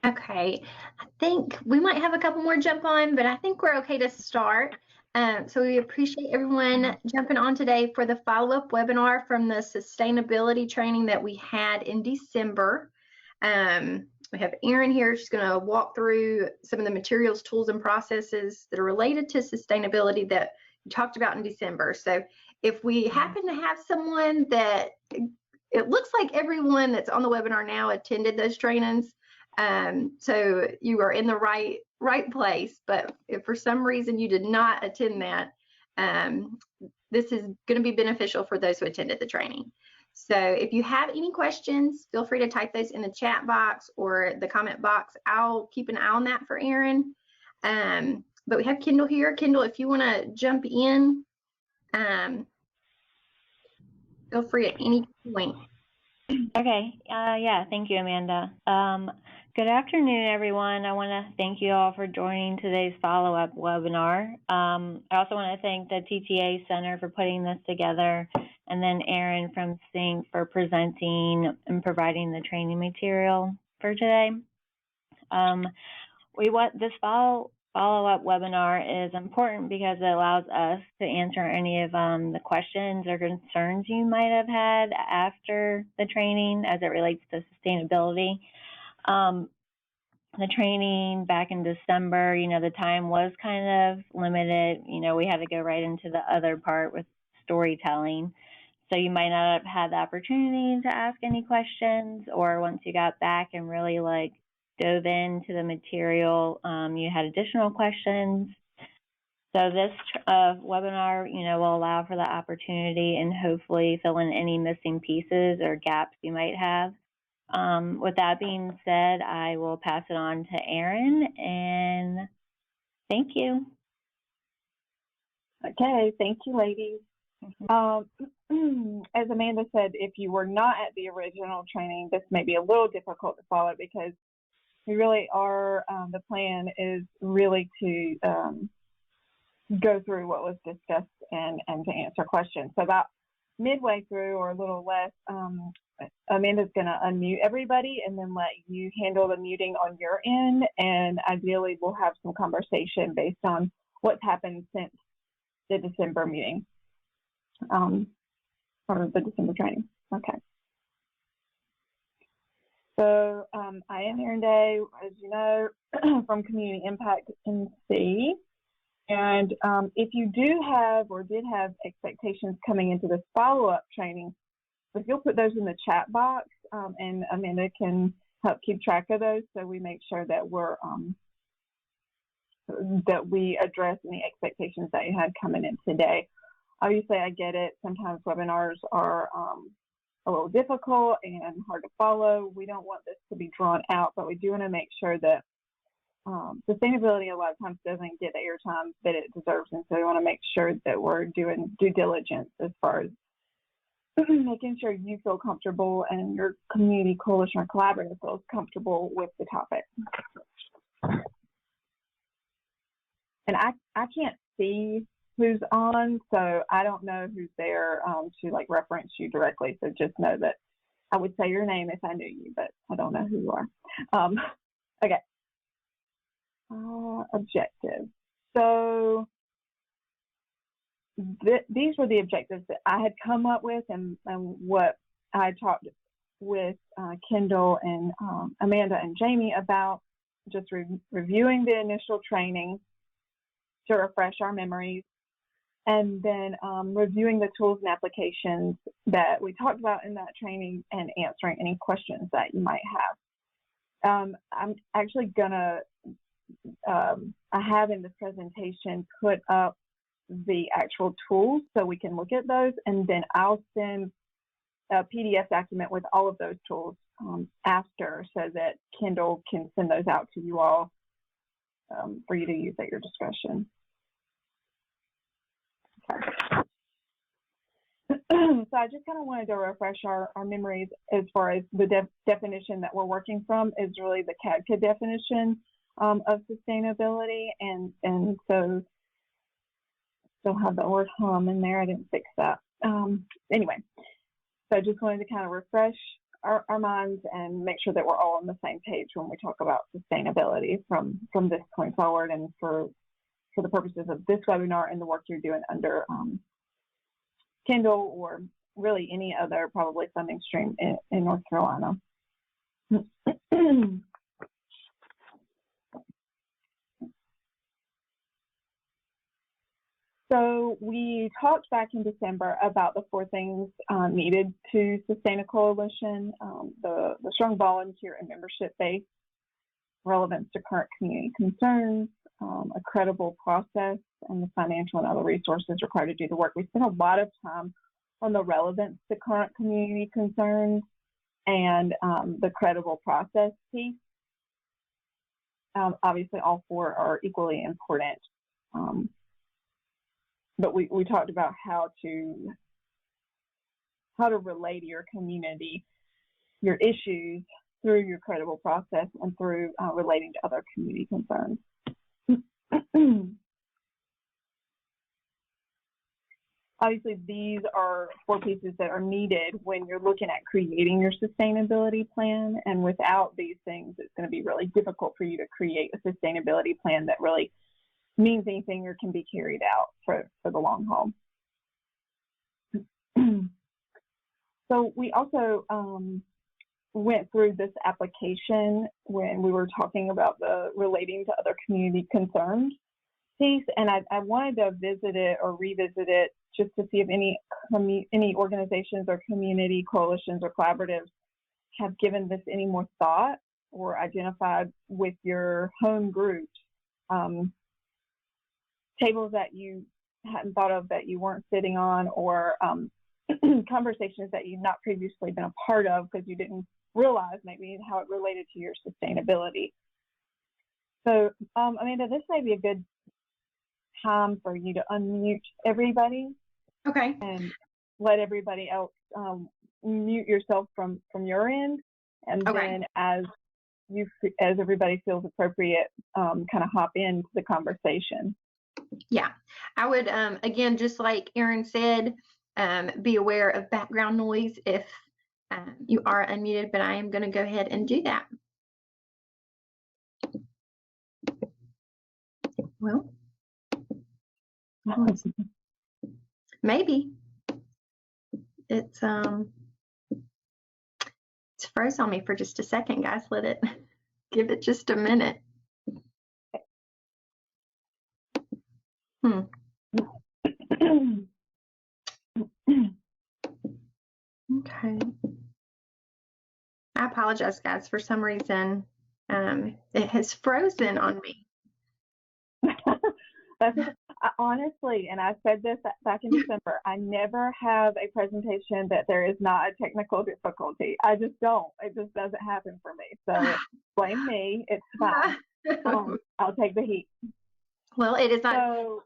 Okay, I think we might have a couple more jump on, but I think we're okay to start. So we appreciate everyone jumping on today for the follow-up webinar from the sustainability training that we had in December. We have Erin here. She's going to walk through some of the materials, tools, and processes that are related to sustainability that we talked about in December. So if we happen to have someone that, it looks like everyone that's on the webinar now attended those trainings. So you are in the right place, but if for some reason you did not attend that, this is going to be beneficial for those who attended the training. So if you have any questions, feel free to type those in the chat box or the comment box. I'll keep an eye on that for Erin. But we have Kendall here. Kendall, if you want to jump in, feel free at any point. Okay. Yeah, thank you, Amanda. Good afternoon, everyone. I want to thank you all for joining today's follow-up webinar. I also want to thank the TTA Center for putting this together, and then Erin from SYNC for presenting and providing the training material for today. This follow-up webinar is important because it allows us to answer any of the questions or concerns you might have had after the training as it relates to sustainability. The training back in December, the time was kind of limited. We had to go right into the other part with storytelling. So you might not have had the opportunity to ask any questions, or once you got back and really dove into the material, you had additional questions. So this webinar, will allow for the opportunity and hopefully fill in any missing pieces or gaps you might have. With that being said, I will pass it on to Erin, and thank you. Okay, thank you, ladies. As Amanda said, if you were not at the original training, this may be a little difficult to follow because we really are, the plan is really to go through what was discussed and to answer questions. So about midway through or a little less, Amanda's going to unmute everybody and then let you handle the muting on your end. And ideally, we'll have some conversation based on what's happened since the December meeting, or the December training. Okay. So I am Erin Day, as you know, from Community Impact NC. And if you do have or did have expectations coming into this follow-up training, if you'll put those in the chat box, and Amanda can help keep track of those, so we make sure that we're that we address any expectations that you had coming in today. Obviously, I get it. Sometimes webinars are a little difficult and hard to follow. We don't want this to be drawn out, but we do want to make sure that sustainability a lot of times doesn't get the airtime that it deserves, and so we want to make sure that we're doing due diligence as far as making sure you feel comfortable and your community, coalition, or collaborative feels comfortable with the topic. And I can't see who's on, so I don't know who's there to reference you directly. So just know that I would say your name if I knew you, but I don't know who you are. Okay. Objectives. So these were the objectives that I had come up with, and what I talked with Kendall and Amanda and Jamie about, just reviewing the initial training to refresh our memories, and then reviewing the tools and applications that we talked about in that training and answering any questions that you might have. I'm actually gonna, I have in this presentation put up the actual tools so we can look at those, and then I'll send a PDF document with all of those tools after, so that Kendall can send those out to you all for you to use at your discretion. Okay. So I just kind of wanted to refresh our memories as far as the definition that we're working from is really the CADCA definition of sustainability, and so still have the word hum in there. I didn't fix that. Anyway, so I just wanted to kind of refresh our minds and make sure that we're all on the same page when we talk about sustainability from this point forward, and for the purposes of this webinar and the work you're doing under Kindle or really any other probably funding stream in North Carolina. So we talked back in December about the 4 things needed to sustain a coalition: the strong volunteer and membership base, relevance to current community concerns, a credible process, and the financial and other resources required to do the work. We spent a lot of time on the relevance to current community concerns and the credible process piece. Obviously, all 4 are equally important. But we talked about how to relay to your community your issues through your credible process and through relating to other community concerns. Obviously, these are 4 pieces that are needed when you're looking at creating your sustainability plan. And without these things, it's going to be really difficult for you to create a sustainability plan that really means anything or can be carried out for the long haul. So we also went through this application when we were talking about the relating to other community concerns piece, and I wanted to visit it or revisit it just to see if any organizations or community coalitions or collaboratives have given this any more thought or identified with your home groups tables that you hadn't thought of that you weren't sitting on, or conversations that you've not previously been a part of because you didn't realize maybe how it related to your sustainability. So, Amanda, this may be a good time for you to unmute everybody. Okay. And let everybody else mute yourself from your end, and Okay. then as everybody feels appropriate, kind of hop into the conversation. Yeah, I would, again, just like Erin said, be aware of background noise if you are unmuted, but I am going to go ahead and do that. Well, maybe it's froze on me for just a second, guys. Let it give it just a minute. Okay. I apologize, guys. For some reason, it has frozen on me. Honestly, and I said this back in December, I never have a presentation that there is not a technical difficulty. I just don't. It just doesn't happen for me. So blame me. It's fine. I'll take the heat. Well, it is not. So,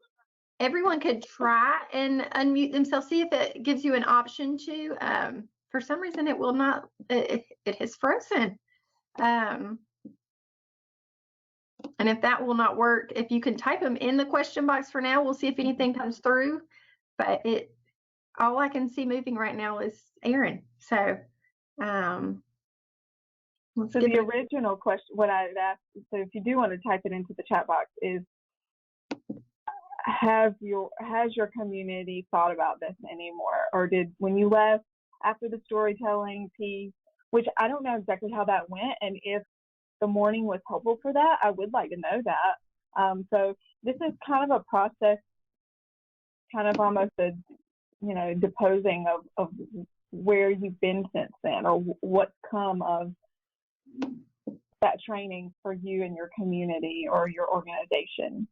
everyone could try and unmute themselves, see if it gives you an option to. For some reason, it will not. It has frozen. And if that will not work, if you can type them in the question box for now, we'll see if anything comes through. But all I can see moving right now is Erin. So, so the original question, what I had asked, so if you do want to type it into the chat box, is has your community thought about this anymore, or when you left after the storytelling piece, which I don't know exactly how that went, and if the morning was helpful for that, I would like to know that. So this is kind of a process, kind of almost a, deposing of where you've been since then, or what's come of that training for you and your community or your organization,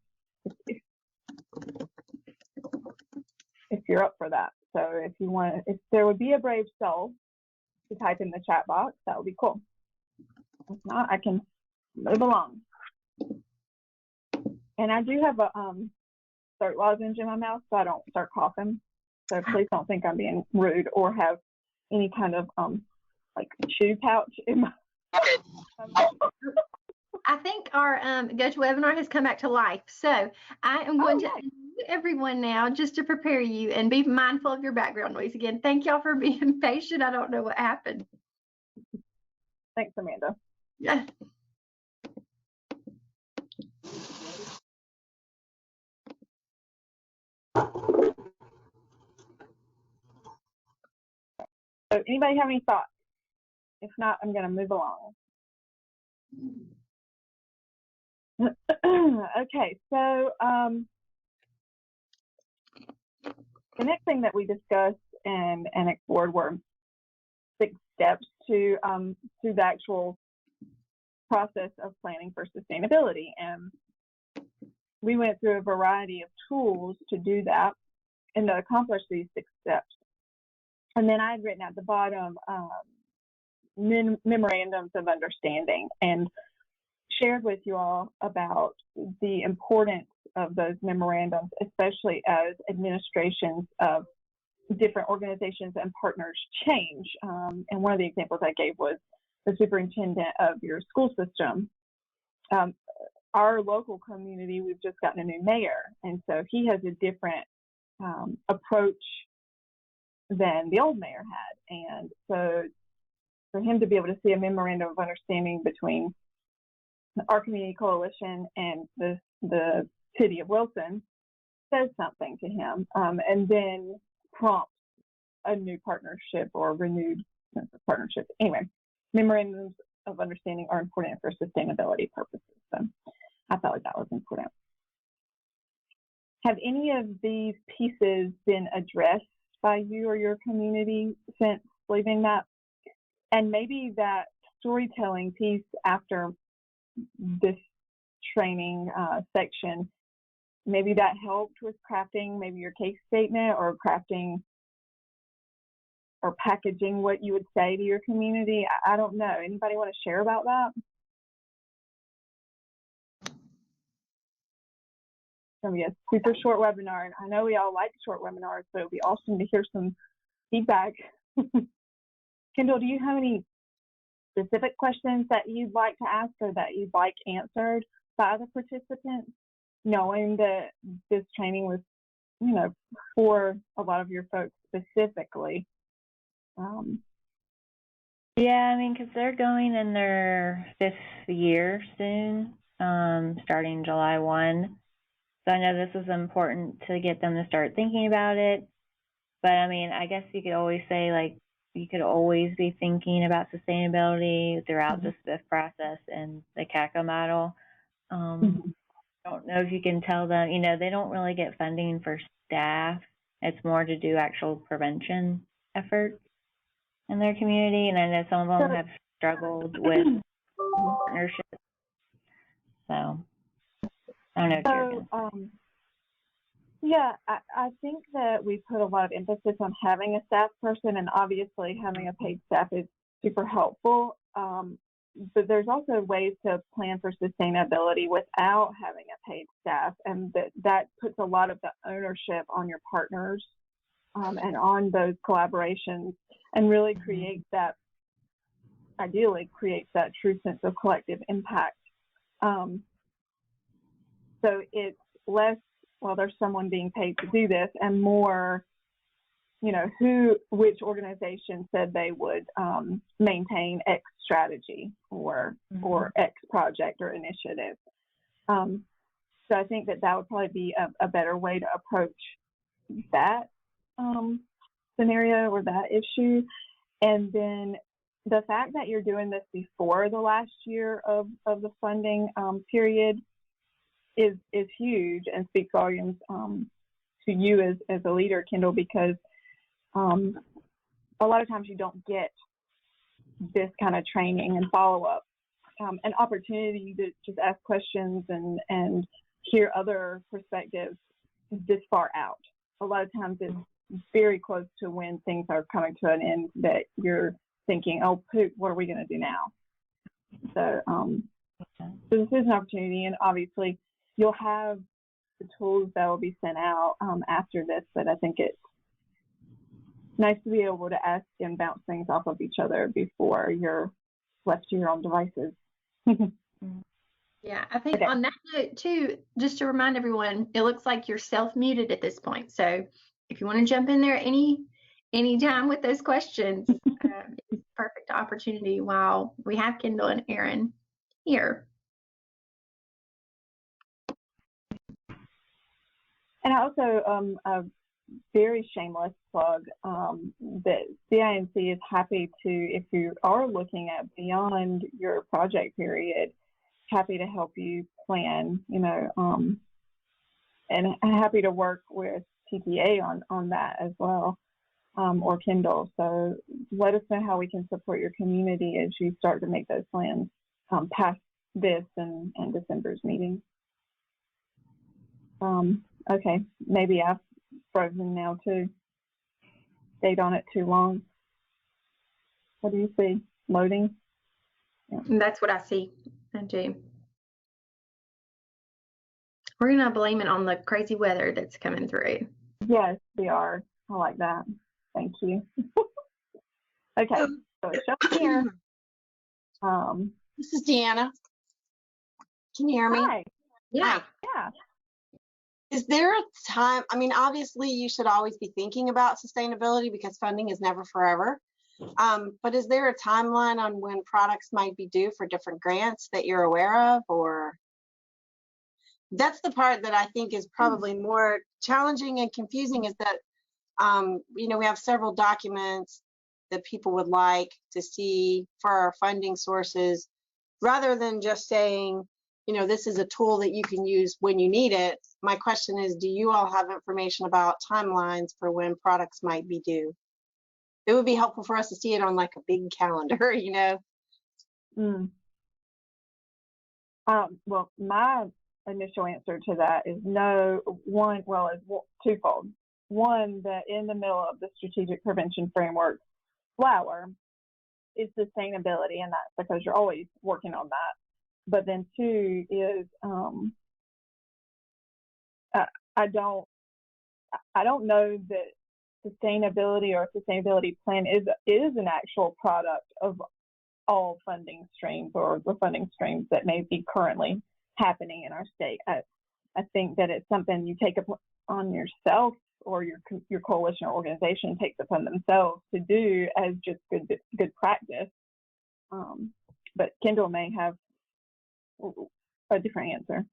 if you're up for that. So if there would be a brave soul to type in the chat box, that would be cool. If not, I can move along. And I do have a throat lozenge in my mouth, so I don't start coughing. So please don't think I'm being rude or have any kind of like shoe pouch in my. I think our GoToWebinar has come back to life. So I am going to unmute everyone now just to prepare you, and be mindful of your background noise. Again, thank y'all for being patient. I don't know what happened. Thanks, Amanda. Yeah. So anybody have any thoughts? If not, I'm going to move along. Okay, so the next thing that we discussed and explored were 6 steps to through the actual process of planning for sustainability. And we went through a variety of tools to do that and to accomplish these 6 steps. And then I had written at the bottom memorandums of understanding and shared with you all about the importance of those memorandums, especially as administrations of different organizations and partners change. And one of the examples I gave was the superintendent of your school system. Our local community, we've just gotten a new mayor, and so he has a different approach than the old mayor had. And so for him to be able to see a memorandum of understanding between our community coalition and the city of Wilson says something to him, and then prompts a new partnership or renewed partnership. Anyway, memorandums of understanding are important for sustainability purposes. So I felt like that was important. Have any of these pieces been addressed by you or your community since leaving that? And maybe that storytelling piece after this training section, maybe that helped with crafting maybe your case statement or crafting or packaging what you would say to your community. I don't know. Anybody want to share about that? It's going to be a super short webinar, and I know we all like short webinars, so it would be awesome to hear some feedback. Kendall, do you have any specific questions that you'd like to ask or that you'd like answered by other participants, knowing that this training was, you know, for a lot of your folks specifically? Yeah, I mean, because they're going in their 5th year soon, starting July 1. So I know this is important to get them to start thinking about it. But I mean, I guess you could always say, like, you could always be thinking about sustainability throughout the SPF process and the CACA model. I don't know if you can tell them, you know, they don't really get funding for staff. It's more to do actual prevention efforts in their community. And I know some of them have struggled with partnerships. So I don't know. Yeah, I think that we put a lot of emphasis on having a staff person, and obviously having a paid staff is super helpful. But there's also ways to plan for sustainability without having a paid staff, and that puts a lot of the ownership on your partners and on those collaborations, and really creates that, ideally creates that true sense of collective impact. So it's less, well, there's someone being paid to do this, and more, you know, which organization said they would maintain X strategy or X project or initiative. So I think that would probably be a better way to approach that scenario or that issue. And then the fact that you're doing this before the last year of the funding period is huge and speaks volumes to you as a leader, Kendall, because a lot of times you don't get this kind of training and follow-up, an opportunity to just ask questions and hear other perspectives this far out. A lot of times it's very close to when things are coming to an end that you're thinking, oh, poop, what are we going to do now? So this is an opportunity, and obviously you'll have the tools that will be sent out after this, but I think it's nice to be able to ask and bounce things off of each other before you're left to your own devices. Yeah, I think on that note too, just to remind everyone, it looks like you're self-muted at this point. So if you want to jump in there any time with those questions, it's a perfect opportunity while we have Kendall and Aaron here. And also, a very shameless plug that CINC is happy to, if you are looking at beyond your project period, happy to help you plan, and happy to work with TPA on that as well, or Kendall. So let us know how we can support your community as you start to make those plans past this and December's meeting. Okay, maybe I've frozen now too. Stayed on it too long. What do you see? Loading? Yeah. That's what I see, Jay. We're going to blame it on the crazy weather that's coming through. Yes, we are. I like that. Thank you. Okay, so it's up here. This is Deanna. Can you hear me? Hi. Yeah. Yeah. Is there a time, obviously you should always be thinking about sustainability because funding is never forever. But is there a timeline on when products might be due for different grants that you're aware of? Or that's the part that I think is probably more challenging and confusing, is that, we have several documents that people would like to see for our funding sources, rather than just saying, this is a tool that you can use when you need it. My question is, do you all have information about timelines for when products might be due? It would be helpful for us to see it on like a big calendar, Well, my initial answer to that is no. Twofold. One, that in the middle of the Strategic Prevention Framework flower is sustainability, and that's because you're always working on that. But then two is I don't know that sustainability or sustainability plan is an actual product of all funding streams or the funding streams that may be currently happening in our state. I think that it's something you take upon yourself, or your coalition or organization takes upon themselves to do as just good practice. But Kendall may have a different answer.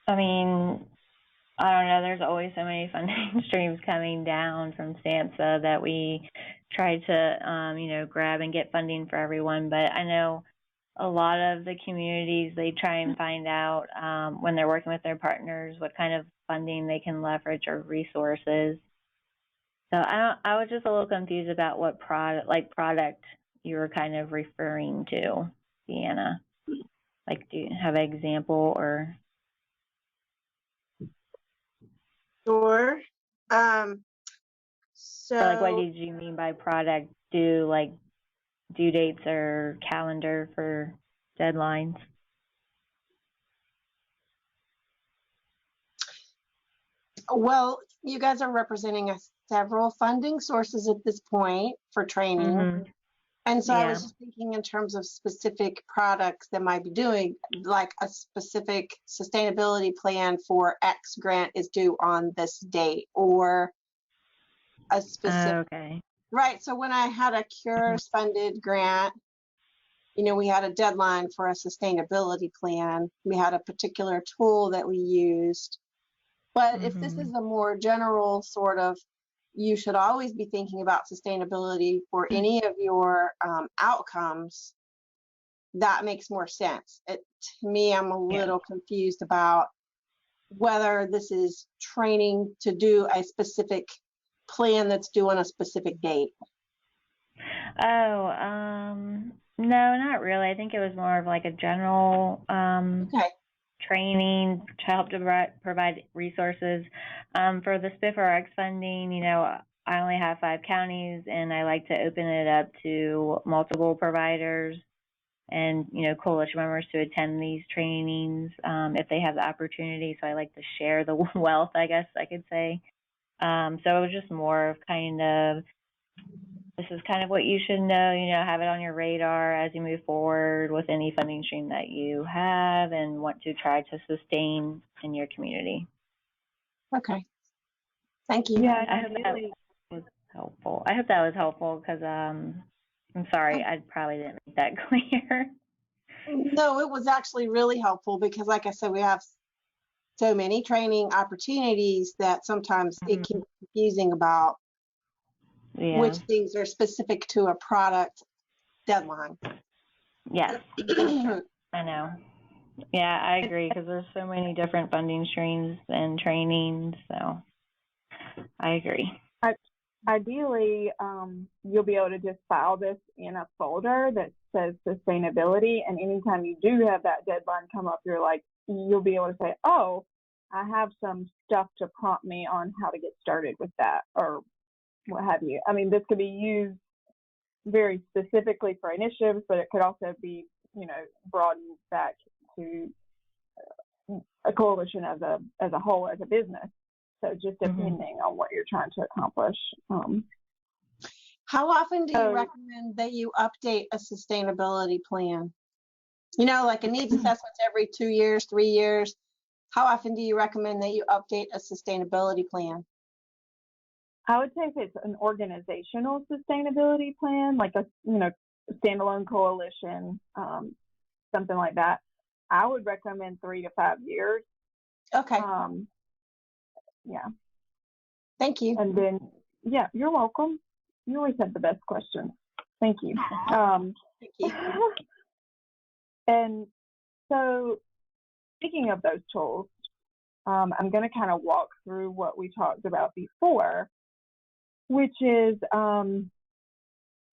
I don't know, there's always so many funding streams coming down from SAMHSA that we try to, grab and get funding for everyone. But I know a lot of the communities, they try and find out when they're working with their partners what kind of funding they can leverage or resources. So I was just a little confused about what product you were kind of referring to, Deanna. Like, do you have an example or? Sure. So what did you mean by product? Due dates or calendar for deadlines? Well, you guys are representing several funding sources at this point for training. Mm-hmm. And so Yeah. I was just thinking in terms of specific products that might be doing, like a specific sustainability plan for X grant is due on this date, or a specific. Okay. Right. So when I had a CURES funded grant, we had a deadline for a sustainability plan. We had a particular tool that we used. But if this is a more general sort of, you should always be thinking about sustainability for any of your outcomes, that makes more sense. To me, I'm a little confused about whether this is training to do a specific plan that's due on a specific date. No, not really. I think it was more of like a general training to help to provide resources. For the SPF-Rx funding, I only have 5 counties, and I like to open it up to multiple providers and, coalition members to attend these trainings if they have the opportunity. So I like to share the wealth, I guess I could say. So it was just more of kind of, this is kind of what you should know, have it on your radar as you move forward with any funding stream that you have and want to try to sustain in your community. Okay. Thank you. Yeah, I hope that was helpful. I hope that was helpful because I'm sorry, I probably didn't make that clear. No, it was actually really helpful because, like I said, we have so many training opportunities that sometimes it can be confusing about which things are specific to a product deadline. Yes, I know. Yeah, I agree because there's so many different funding streams and training, so I agree. Ideally, you'll be able to just file this in a folder that says sustainability, and anytime you do have that deadline come up, you'll be able to say, oh, I have some stuff to prompt me on how to get started with that, or what have you. I mean, this could be used very specifically for initiatives, but it could also be, broadened back to a coalition as a whole, as a business. So just depending on what you're trying to accomplish. How often do you recommend that you update a sustainability plan? Like a needs assessment every 2 years, 3 years. How often do you recommend that you update a sustainability plan? I would say if it's an organizational sustainability plan, like a standalone coalition, something like that, I would recommend 3 to 5 years. Okay. Yeah. Thank you. And then, yeah, you're welcome. You always have the best questions. Thank you. Thank you. And so, speaking of those tools, I'm going to kind of walk through what we talked about before, which is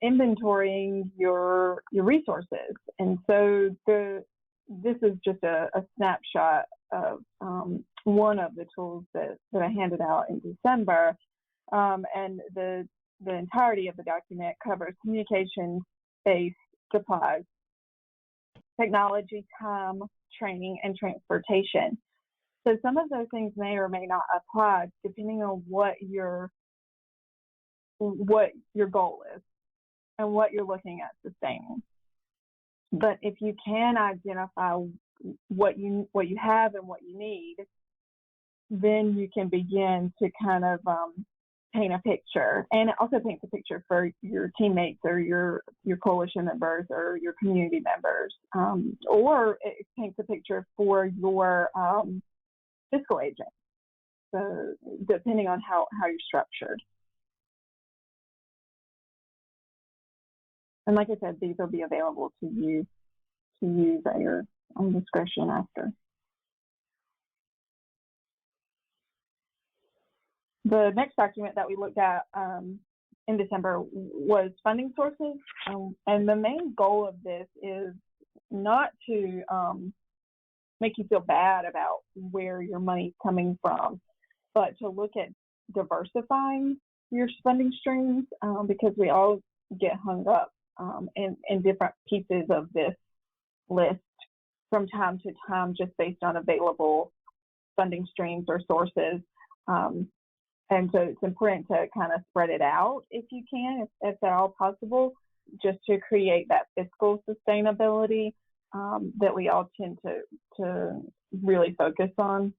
inventorying your resources. And so this is just a snapshot of one of the tools that I handed out in December. And the entirety of the document covers communication, space, supplies, technology, time, training, and transportation. So some of those things may or may not apply depending on what your goal is and what you're looking at sustaining. But if you can identify what you have and what you need, then you can begin to kind of paint a picture, and it also paints a picture for your teammates or your coalition members or your community members, or it paints a picture for your fiscal agent. So depending on how you're structured. And like I said, these will be available to you to use at your own discretion after. The next document that we looked at in December was funding sources. And the main goal of this is not to make you feel bad about where your money's coming from, but to look at diversifying your funding streams, because we all get hung up in different pieces of this list from time to time just based on available funding streams or sources. And so it's important to kind of spread it out if you can, if at all possible, just to create that fiscal sustainability that we all tend to really focus on.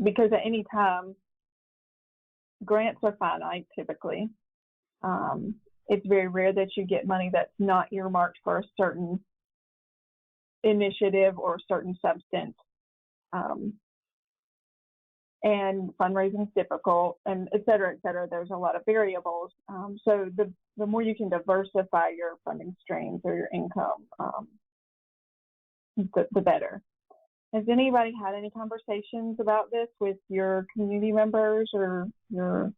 Because at any time, grants are finite typically. It's very rare that you get money that's not earmarked for a certain initiative or certain substance. And fundraising is difficult, and et cetera, et cetera. There's a lot of variables. So the more you can diversify your funding streams or your income, the better. Has anybody had any conversations about this with your community members or your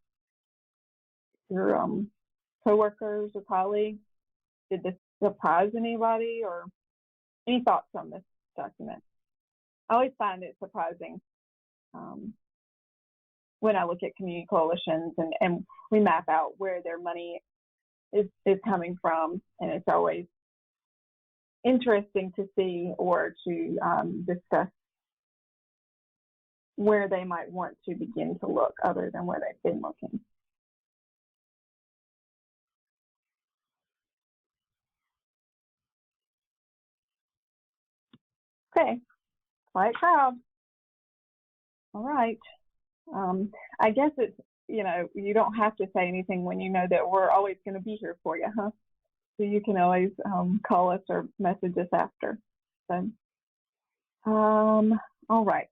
coworkers or colleagues? Did this surprise anybody, or any thoughts on this document? I always find it surprising when I look at community coalitions and we map out where their money is coming from, and it's always interesting to see or to discuss where they might want to begin to look other than where they've been looking. Okay, quiet crowd. All right. I guess it's, you don't have to say anything when you know that we're always going to be here for you, huh? So you can always call us or message us after. So, all right.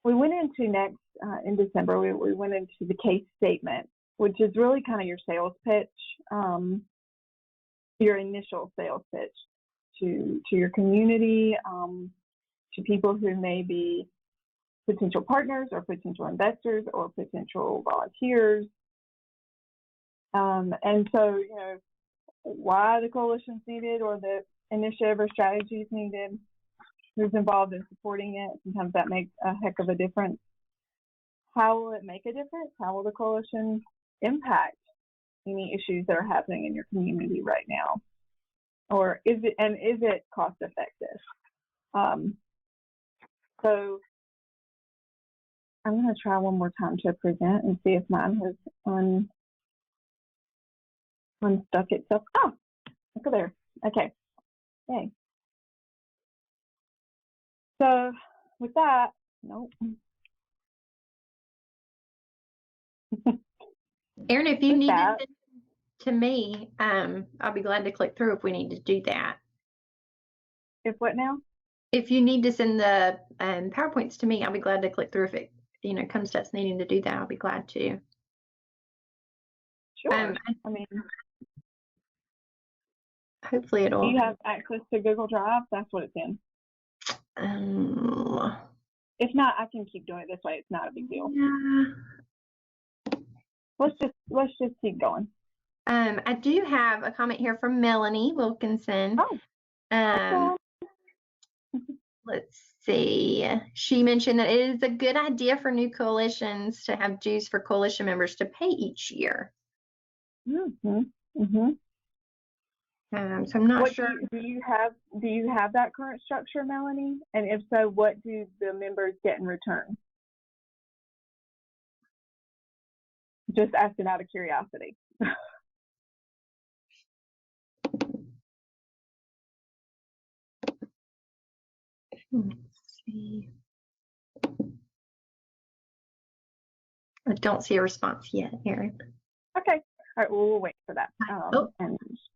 We went into next, in December, we went into the case statement, which is really kind of your sales pitch, your initial sales pitch to your community, to people who may be potential partners or potential investors or potential volunteers. And so, why the coalition's needed or the initiative or strategies needed, who's involved in supporting it. Sometimes that makes a heck of a difference. How will it make a difference? How will the coalition impact any issues that are happening in your community right now? Or is it cost effective? So I'm going to try one more time to present and see if mine has unstuck itself. Oh, look there. Okay. Yay. So with that, nope. Erin, if you With need that, to send to me, I'll be glad to click through if we need to do that. if what now? If you need to send the PowerPoints to me, I'll be glad to click through. If it comes to us needing to do that, I'll be glad to. Sure. I mean, hopefully it'll. do you have access to Google Drive? That's what it's in. If not, I can keep doing it this way. It's not a big deal. Yeah. Let's just keep going. I do have a comment here from Melanie Wilkinson. Oh. Okay. Let's see. She mentioned that it is a good idea for new coalitions to have dues for coalition members to pay each year. Mm-hmm. Mm-hmm. So I'm not sure. Do you have that current structure, Melanie? And if so, what do the members get in return? Just asking out of curiosity. Let's see. I don't see a response yet, Erin. Okay. All right. Well, we'll wait for that.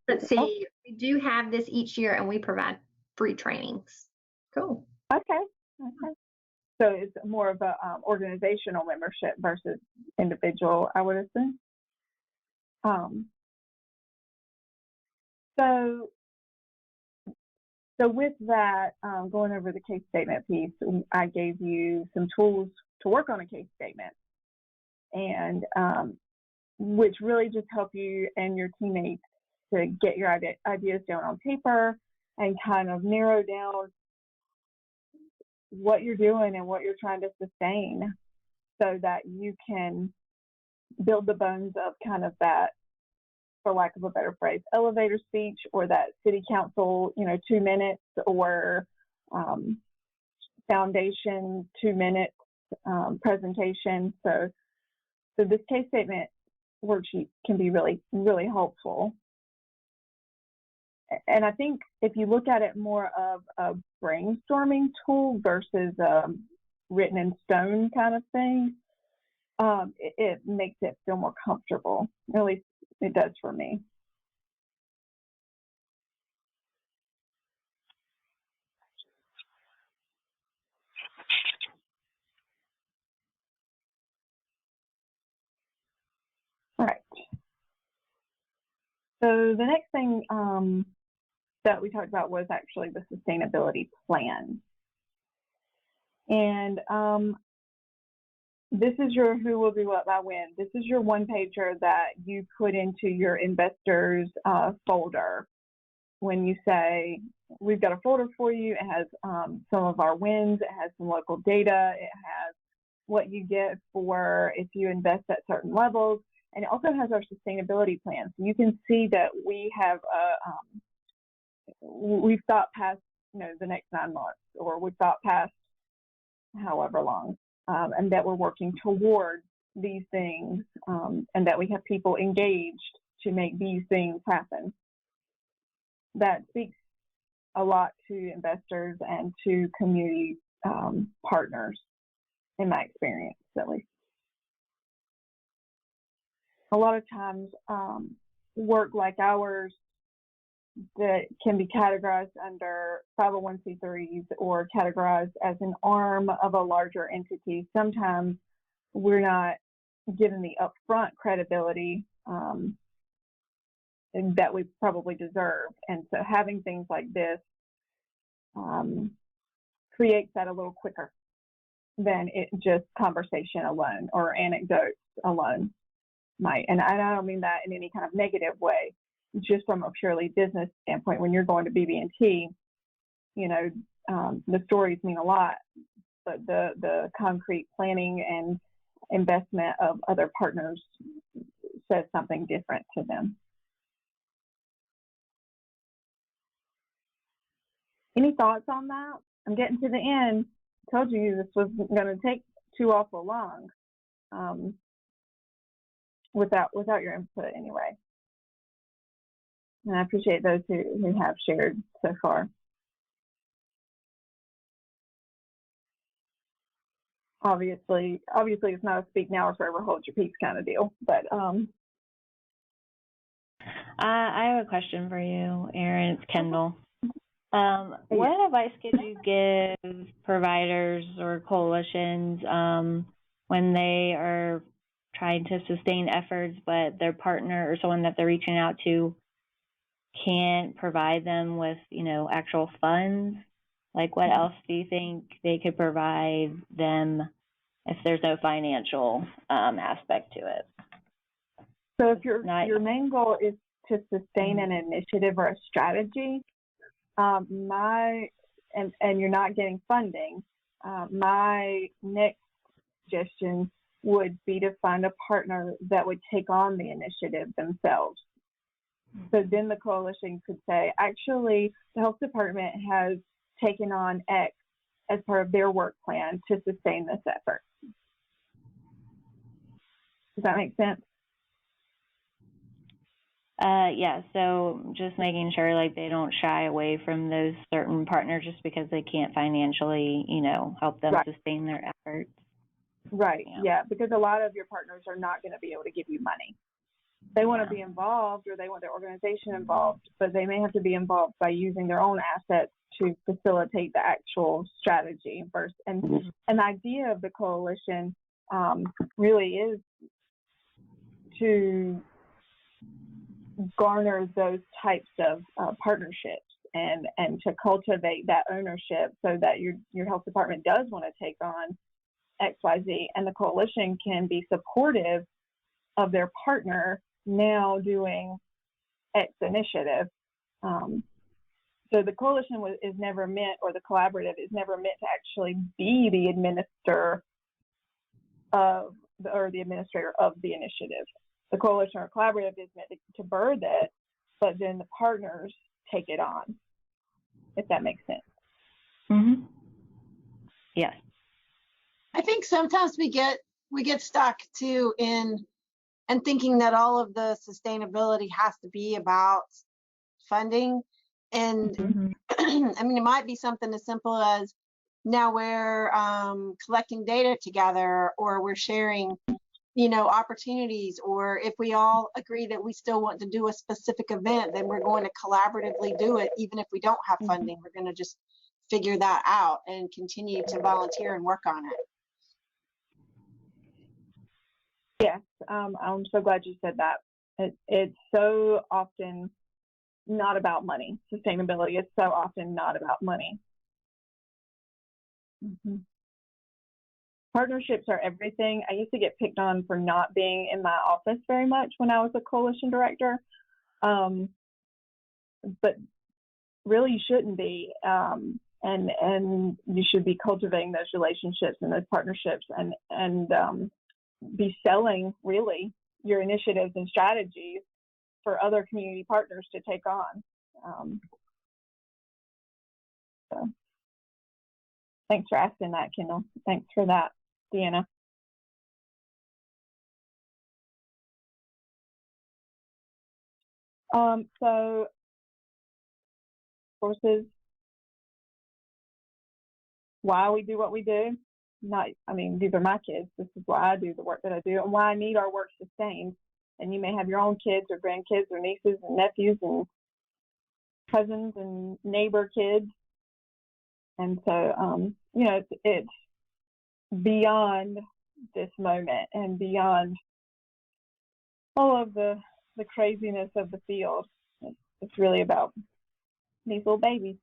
Let's see. Oh. We do have this each year, and we provide free trainings. Cool. Okay. Okay. So it's more of a organizational membership versus individual, I would assume. So with that, going over the case statement piece, I gave you some tools to work on a case statement, and which really just help you and your teammates to get your ideas down on paper and kind of narrow down what you're doing and what you're trying to sustain so that you can build the bones of kind of that, for lack of a better phrase, elevator speech or that city council, 2 minutes or foundation 2 minutes presentation. So this case statement worksheet can be really, really helpful. And I think if you look at it more of a brainstorming tool versus a written in stone kind of thing, it makes it feel more comfortable. At least it does for me. All right. So the next thing that we talked about was actually the sustainability plan. And this is your who will do what by when. This is your one-pager that you put into your investors folder. When you say, we've got a folder for you, it has some of our wins, it has some local data, it has what you get for if you invest at certain levels, and it also has our sustainability plan. So you can see that we have we've thought past the next 9 months, or we've thought past however long, and that we're working towards these things, and that we have people engaged to make these things happen. That speaks a lot to investors and to community partners, in my experience, at least. a lot of times work like ours that can be categorized under 501c3s or categorized as an arm of a larger entity. Sometimes we're not given the upfront credibility that we probably deserve. And so having things like this creates that a little quicker than it just conversation alone or anecdotes alone might. And I don't mean that in any kind of negative way, just from a purely business standpoint. When you're going to BB&T, you know, the stories mean a lot, but the concrete planning and investment of other partners says something different to them. Any thoughts on that? I'm getting to the end. I told you this was going to take too awful long without your input anyway. And I appreciate those who have shared so far. Obviously it's not a speak now or forever hold your peace kind of deal, but I have a question for you, Erin. It's Kendall. What advice could you give providers or coalitions when they are trying to sustain efforts, but their partner or someone that they're reaching out to can't provide them with, you know, actual funds? Like, what else do you think they could provide them if there's no financial aspect to it? So if your main goal is to sustain an initiative or a strategy, and you're not getting funding, my next suggestion would be to find a partner that would take on the initiative themselves. So then the coalition could say, actually, the health department has taken on X as part of their work plan to sustain this effort. Does that make sense? Yeah, so just making sure like they don't shy away from those certain partners just because they can't financially, you know, help them sustain their efforts. Right, yeah, because a lot of your partners are not going to be able to give you money. They want to be involved, or they want their organization involved, but they may have to be involved by using their own assets to facilitate the actual strategy first. And the idea of the coalition really is to garner those types of partnerships and to cultivate that ownership so that your health department does want to take on XYZ, and the coalition can be supportive of their partner now doing X initiative. So the coalition is never meant, or the collaborative is never meant to actually be the administrator of the administrator of the initiative. The coalition or collaborative is meant to birth it, but then the partners take it on, if that makes sense. Mm-hmm. Yes. I think sometimes we get stuck too in thinking that all of the sustainability has to be about funding. And I mean, it might be something as simple as now we're collecting data together, or we're sharing, you know, opportunities, or if we all agree that we still want to do a specific event, then we're going to collaboratively do it. Even if we don't have funding, we're going to just figure that out and continue to volunteer and work on it. Yes, I'm so glad you said that. It's so often not about money. Sustainability is so often not about money. Partnerships are everything. I used to get picked on for not being in my office very much when I was a coalition director, but really you shouldn't be, and you should be cultivating those relationships and those partnerships, and be selling really your initiatives and strategies for other community partners to take on. So thanks for asking that, Kendall. Thanks for that, Deanna. So sources, why we do what we do. I mean, these are my kids. This is why I do the work that I do, and why I need our work sustained. and you may have your own kids or grandkids or nieces and nephews and cousins and neighbor kids. And so, you know, it's beyond this moment and beyond all of the craziness of the field. It's really about these little babies.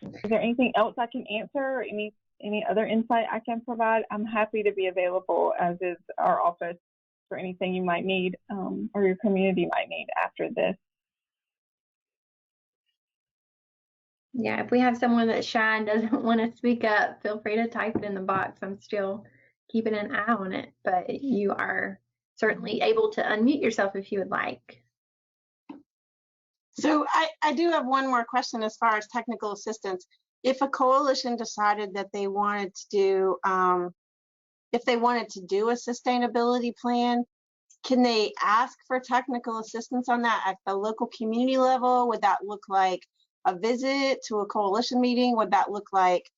Is there anything else I can answer, or any other insight I can provide? I'm happy to be available, as is our office, for anything you might need or your community might need after this. Yeah, if we have someone that's shy and doesn't want to speak up, feel free to type it in the box. I'm still keeping an eye on it, but you are certainly able to unmute yourself if you would like. So I do have one more question as far as technical assistance. If a coalition decided that they wanted to do, if they wanted to do a sustainability plan, can they ask for technical assistance on that at the local community level? Would that look like a visit to a coalition meeting? Would that look like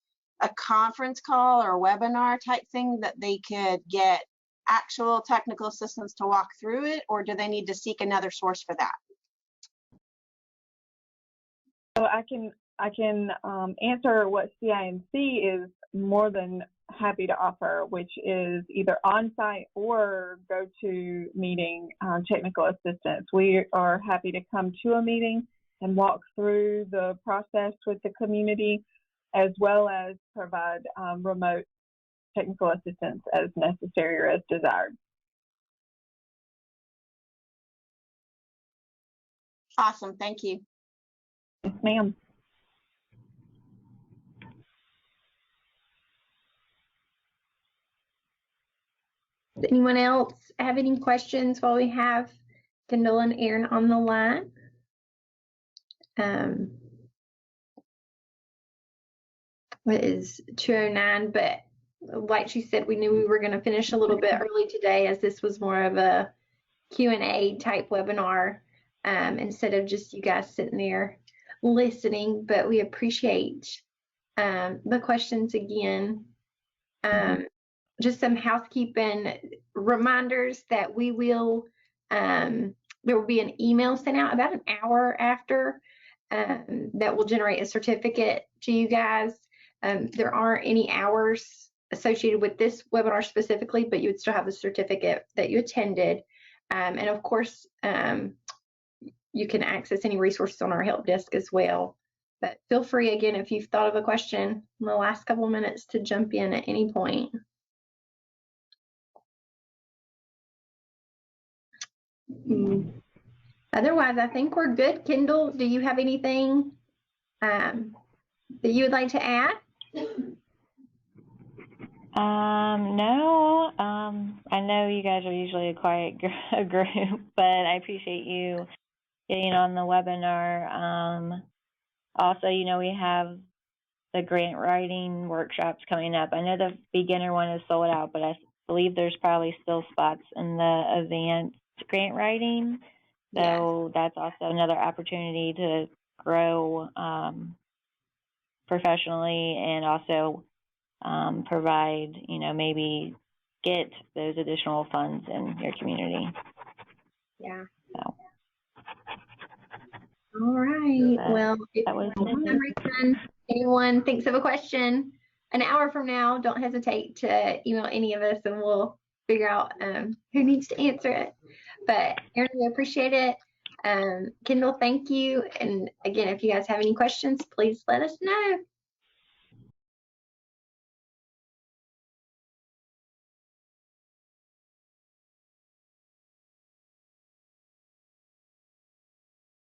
a conference call or a webinar type thing that they could get actual technical assistance to walk through it, or do they need to seek another source for that? So I can answer what CINC is more than happy to offer, which is either on-site or go-to meeting technical assistance. We are happy to come to a meeting and walk through the process with the community, as well as provide remote technical assistance as necessary or as desired. Awesome, thank you. Yes, ma'am. Does anyone else have any questions while we have Kendall and Aaron on the line? It is 2:09, but like she said, we knew we were going to finish a little bit early today, as this was more of a Q&A type webinar instead of just you guys sitting there listening. But we appreciate the questions again. Just some housekeeping reminders that we will, there will be an email sent out about an hour after that will generate a certificate to you guys. There aren't any hours associated with this webinar specifically, but you would still have the certificate that you attended. And of course, you can access any resources on our help desk as well. But feel free, again, if you've thought of a question in the last couple of minutes, to jump in at any point. Otherwise, I think we're good. Kendall, do you have anything that you would like to add? No. I know you guys are usually a quiet group, but I appreciate you getting on the webinar. Also, you know, we have the grant writing workshops coming up. I know the beginner one is sold out, but I believe there's probably still spots in the advanced grant writing. So that's also another opportunity to grow professionally, and also provide, you know, maybe get those additional funds in your community. Yeah. So. All right. Well, if that was for some reason anyone thinks of a question an hour from now, don't hesitate to email any of us, and we'll figure out who needs to answer it. But Aaron, we appreciate it. Kendall, thank you. And again, if you guys have any questions, please let us know.